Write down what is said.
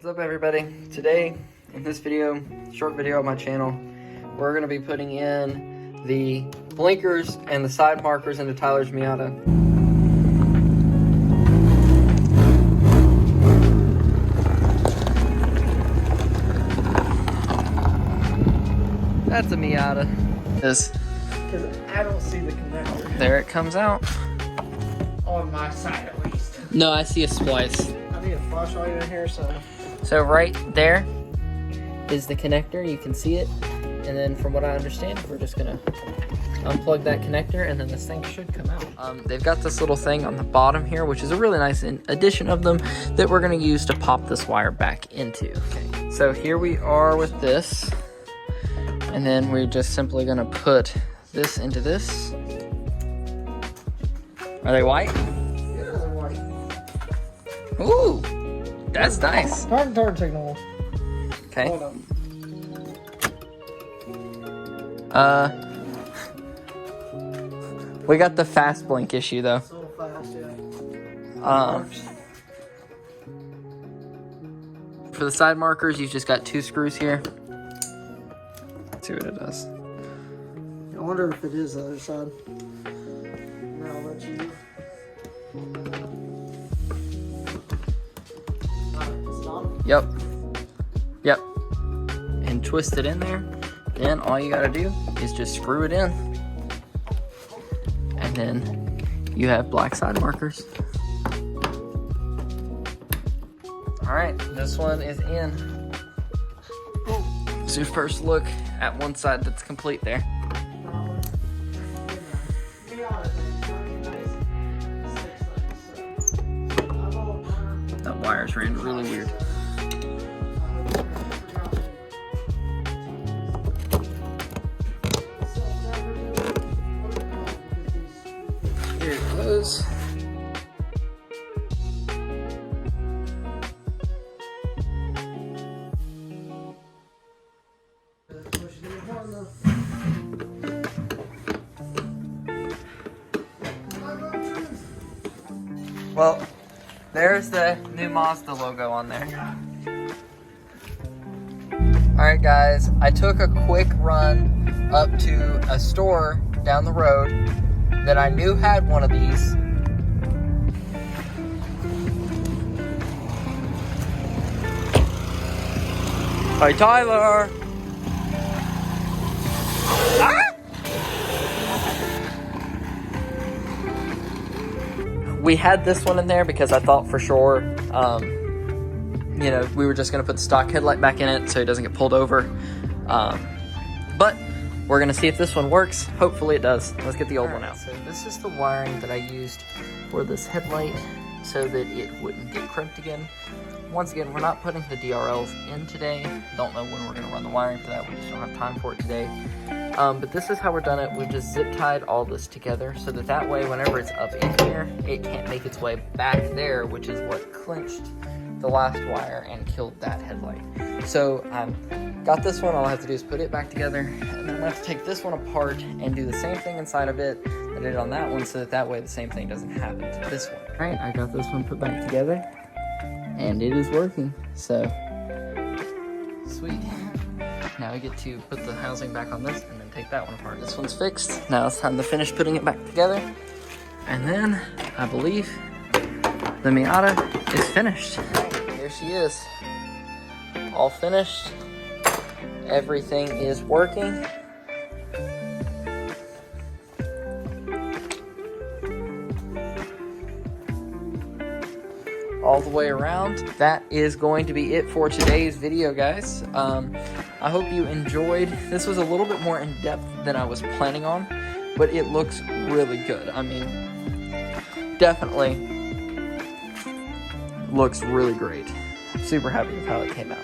What's up everybody? Today, in this video, short video on my channel, we're going to be putting in the blinkers and the side markers into Tyler's Miata. That's a Miata. Because I don't see the connector. There it comes out. On my side at least. No, I see a splice. I need a flashlight in here, so right there is the connector. You can see it. And then from what I understand, we're just gonna unplug that connector and then this thing should come out. They've got this little thing on the bottom here, which is a really nice addition of them that we're gonna use to pop this wire back into. Okay, so here we are with this. And then we're just simply gonna put this into this. Are they white? yeah, they're white. Ooh, that's nice. Turn signal. Okay. Hold on. We got the fast blink issue though. It's a little fast, yeah. For the side markers, you've just got 2 screws here. Let's see what it does. I wonder if it is the other side. Now I'll let you. Yep. Yep. And twist it in there. Then all you gotta do is just screw it in. And then you have black side markers. Alright, this one is in. So your first look at one side that's complete there. That wire's ran really weird. Here it goes. Well, there's the new Mazda logo on there. Alright guys, I took a quick run up to a store down the road that I knew had one of these. Hi Tyler! Ah! We had this one in there because I thought for sure, you know, we were just gonna put the stock headlight back in it so it doesn't get pulled over. But we're gonna see if this one works. Hopefully it does. Let's get the old one out. So this is the wiring that I used for this headlight so that it wouldn't get crimped again. Once again, we're not putting the DRLs in today. Don't know when we're gonna run the wiring for that. We just don't have time for it today. But this is how we're done it. We've just zip tied all this together so that way, whenever it's up in here, it can't make its way back there, which is what clinched the last wire and killed that headlight. So got this one. All I have to do is put it back together, and then I'm gonna have to take this one apart and do the same thing inside of it that I did on that one, so that way the same thing doesn't happen to this one. All right, I got this one put back together, and it is working. So sweet. Now I get to put the housing back on this and then take that one apart. This one's fixed. Now it's time to finish putting it back together. And then I believe the Miata is finished. Here she is. All finished. Everything is working. All the way around. That is going to be it for today's video, guys. I hope you enjoyed. This was a little bit more in depth than I was planning on, but it looks really good. I mean, definitely looks really great. I'm super happy with how it came out.